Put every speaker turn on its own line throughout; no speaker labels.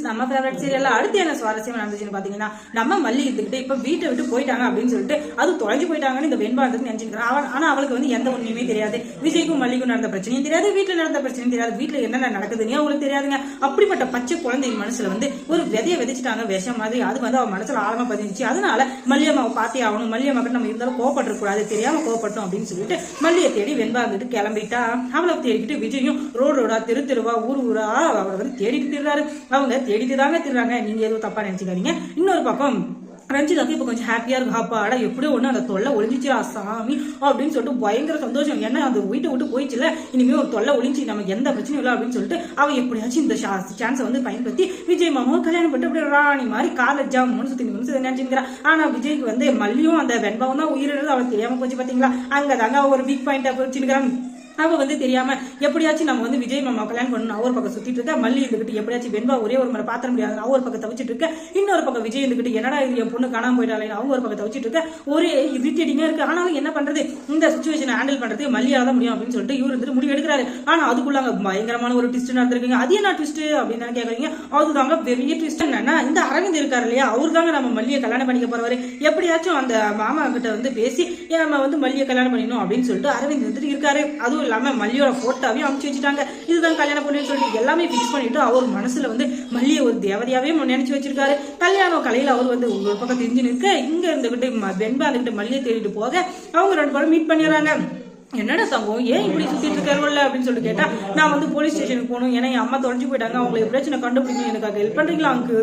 நம்ம ஃபேவரட் சீரியல்ல அடுத்து என்ன சுவாரஸ்யமா நடந்துச்சுன்னு பாத்தீங்கன்னா, நம்ம மல்லி இருந்துகிட்டு இப்ப வீட்டை விட்டு போயிட்டாங்க அப்படின்னு சொல்லிட்டு அது தொலைஞ்சு போயிட்டாங்கன்னு இந்த வெண்பா வந்து நினைச்சிருக்கான். ஆனா அவளுக்கு வந்து எந்த ஒண்ணுமே தெரியாது. விஜய்க்கும் மல்லிக்கும் நடந்த பிரச்சனையும் தெரியாது, வீட்டுல நடந்த பிரச்சனையும் தெரியாது, வீட்டுல என்னென்ன நடக்குதுன்னு அவங்களுக்கு தெரியாதுங்க. அப்படிப்பட்ட பச்சை குழந்தை மனசுல வந்து ஒரு விதைய விதைச்சிட்டாங்க, விஷம் மாதிரி. அது வந்து அவன் மனசுல ஆழமா பதிஞ்சிச்சு. அதனால மல்லியம்மாவை பார்த்தே ஆகணும், மல்லியம்மா நம்ம இருந்தாலும் கோவப்பட்டு கூடாது, தெரியாம கோவப்பட்டோம் அப்படின்னு சொல்லிட்டு மல்லியை தேடி வெண்பா வந்துட்டு கிளம்பிட்டா. அவளை தேடிக்கிட்டு விஜயும் ரோடா தெரு தெருவா ஊர் ஊரா அவளை வந்து தேடிட்டு திடுறாரு. அவங்க தேடிட்டு தாங்க திடுறாங்க, நீங்க எதுவும் தப்பா நினைச்சுக்காதீங்க. இன்னொரு பக்கம் ரஞ்சிதாக்கு இப்ப கொஞ்சம் ஹாப்பியா இருக்கு. அப்பாடா எப்படியோ ஒண்ணு அந்த தொல்லை ஒளிஞ்சிச்சு சாமி அப்படின்னு சொல்லிட்டு பயங்கர சந்தோஷம். ஏன்னா அது வீட்டை விட்டு போயிடுச்சுல, இனிமே ஒரு தொல்லை ஒளிஞ்சு நமக்கு எந்த பிரச்சனையும் இல்லை அப்படின்னு சொல்லிட்டு அவ எப்படியாச்சும் இந்த சான்ஸை வந்து பயன்படுத்தி விஜய் மாமாவும் கல்யாணம் பண்ணிட்டு அப்படி ராணி மாதிரி கால ஜாமுன்னு சுத்தி நினைச்சுக்கிறான். ஆனா விஜய்க்கு வந்து மல்லியும் அந்த வெண்பாவும் தான் உயிரிழந்து அவளுக்கு தெரியாம போச்சு பாத்தீங்களா. அங்கதாங்க ஒரு வீக் பாயிண்டா போச்சுக்கிறான். அவ வந்து தெரியாம எப்படியாச்சும் நம்ம வந்து விஜய் மாமா கல்யாணம் பண்ணணும் அவர் பக்கம் சுத்திட்டு இருக்க. மல்லி இருந்துகிட்டு எப்படியாச்சும் வெண்பா ஒரே ஒரு முறை பாத்திர முடியாது அவர் பக்கம் தவிச்சிட்டு இருக்க. இன்னொரு பக்கம் விஜய் இருந்துகிட்டு என்னடா இது என் பொண்ணு காணாம போயிட்டாலே அவங்க ஒரு பக்கம் தவிச்சிட்டு இருக்க. ஒரே இரிட்டேட்டிங்கா இருக்கு. ஆனாலும் என்ன பண்றது, இந்த சிச்சுவேஷனை ஹேண்டில் பண்றது மல்லியால தான் முடியும் அப்படின்னு சொல்லிட்டு இவர் வந்துட்டு முடிவு எடுக்கிறாரு. ஆனா அதுக்குள்ளாங்க பயங்கரமான ஒரு ட்விஸ்ட் நடந்திருக்குங்க. அது என்ன ட்விஸ்ட் அப்படின்னு கேக்குறீங்க. அதுதாங்க பெரிய ட்விஸ்ட். என்னன்னா இந்த அரவிந்த் இருக்காரு இல்லையா, அவரு தாங்க நம்ம மல்லியை கல்யாணம் பண்ணிக்க போறவரு. எப்படியாச்சும் அந்த மாமா கிட்ட வந்து பேசி நம்ம வந்து மல்லியை கல்யாணம் பண்ணிடணும் அப்படின்னு சொல்லிட்டு அரவிந்த் வந்துட்டு இருக்காரு. அதுவும் இல்லாம மல்லியோட போட்டோவையும் அனுப்பிச்சு வச்சுட்டாங்க. இதுதான் கல்யாணம் பண்ணு சொல்லிட்டு எல்லாமே பிக்ஸ் பண்ணிட்டு அவர் மனசுல வந்து மல்லியை ஒரு தேவதையாவே நினைச்சு வச்சிருக்காரு. கல்யாணம் கலையில அவர் வந்து ஒரு பக்கம் தெரிஞ்சு நிற்க, இங்க இருந்துகிட்டு வெண்பா இருந்துகிட்டு மல்லியை தேடிட்டு போக அவங்க ரெண்டு பேரும் மீட் பண்ணிடுறாங்க. என்னடா தங்கம் ஏன் இப்படி சுத்திட்டு இருக்காருல்ல அப்படின்னு சொல்லி கேட்டா, நான் வந்து போலீஸ் ஸ்டேஷனுக்கு போகணும், ஏன்னா என் அம்மா தொலைஞ்சு போயிட்டாங்க, அவங்களை எப்படியாச்சும் நான் கண்டுபிடிக்கணும், எனக்கு ஹெல்ப் பண்றீங்களா அங்கு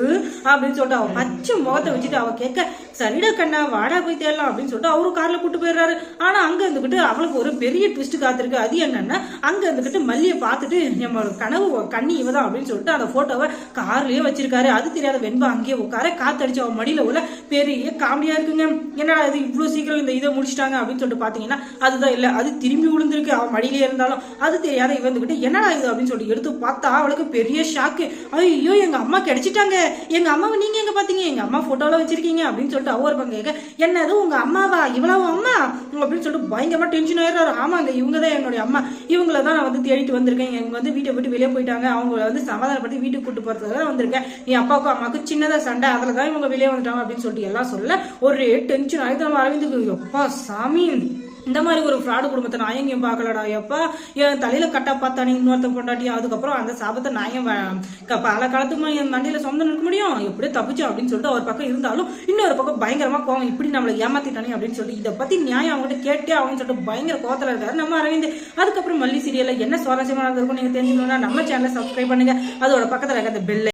அப்படின்னு சொல்லிட்டு அவ பச்சை முகத்தை வச்சுட்டு அவ கேட்க, சரிடா கண்ணா வாடா போய் தேடலாம் அப்படின்னு சொல்லிட்டு அவரு கார்ல கூட்டு போயிடுறாரு. ஆனா அங்க இருந்துகிட்டு அவளுக்கு ஒரு பெரிய ட்விஸ்ட் காத்திருக்கு. அது என்னன்னா, அங்க இருந்துகிட்டு மல்லியை பார்த்துட்டு நம்மளோட கனவு கண்ணி இவதான் அப்படின்னு சொல்லிட்டு அந்த போட்டோவை கார்லயே வச்சிருக்காரு. அது தெரியாத வெண்பா அங்கேயே உட்கார காத்தடிச்சு அவன் மடியில உள்ள பெரிய காமெடியா இருக்குங்க. என்னடா இது இவ்வளவு சீக்கிரம் இந்த இதை முடிச்சிட்டாங்க அப்படின்னு சொல்லிட்டு பாத்தீங்கன்னா, அதுதான் இல்ல, அது திரும்பி விழுந்திருக்கு அவன் மடியிலே இருந்தாலும். அது தெரியாத இவந்துகிட்டு என்னடா இது அப்படின்னு சொல்லிட்டு எடுத்து பார்த்தா அவளுக்கு பெரிய ஷாக்கு. ஐயோ எங்க அம்மா கிடைச்சிட்டாங்க, எங்க அம்மாவை நீங்க எங்க பாத்தீங்க, எங்க அம்மா போட்டோல வச்சிருக்கீங்க அப்படின்னு சொல்லிட்டு அவர் பங்க கேட்க, என்னது உங்க அம்மாவா, இவ்வளவு அம்மா அப்படின்னு சொல்லிட்டு பயங்கரமா டென்ஷன் ஆயிடுறாரு. ஆமாங்க இவங்கதான் என்னுடைய அம்மா, இவங்கள தான் நான் வந்து தேடிட்டு வந்திருக்கேன். இவங்க வந்து வீட்டை விட்டு வெளியே போயிட்டாங்க, அவங்கள வந்து சமாதானப்படுத்தி வீட்டுக்கு கூட்டு போறதுக்காக வந்திருக்கேன். என் அப்பாவுக்கும் அம்மாவுக்கும் சின்னதா சண்டை, அதுலதான் இவங்க வெளியே வந்துட்டாங்க அப்படின்னு சொல்லிட்டு எல்லாம் சொல்ல ஒரே டென்ஷன் ஆயிடுச்சு நம்ம அரவிந்துக்கு. எப்பா சாமி, இந்த மாதிரி ஒரு ஃப்ராடு குடும்பத்தை நான் எங்கேயும் பார்க்கலடா. எப்பா என் தலையில கட்டா பார்த்தானே இன்னொருத்தன் கொண்டாட்டி, அதுக்கப்புறம் அந்த சாபத்தை நான் பல காலத்துக்கு என் மண்டியில சொந்தம் நிற்க முடியும், எப்படியோ தப்பிச்சோம் அப்படின்னு சொல்லிட்டு ஒரு பக்கம் இருந்தாலும் இன்னொரு பக்கம் பயங்கரமா கோவம், இப்படி நம்மளை ஏமாத்திட்டானே அப்படின்னு சொல்லிட்டு இதை பத்தி நியாயம் அவங்ககிட்ட கேட்டே அப்படின்னு சொல்லிட்டு பயங்கர கோவத்துல இருக்காரு நம்ம அரவிந்த். அதுக்கப்புறம் மல்லி சீரியல்ல என்ன சுவாரஸ்யமா இருக்கும் நீங்க தெரிஞ்சுக்கணும்னா நம்ம சேனலை சப்ஸ்கிரைப் பண்ணுங்க, அதோட பக்கத்துல இருக்க அந்த பெல்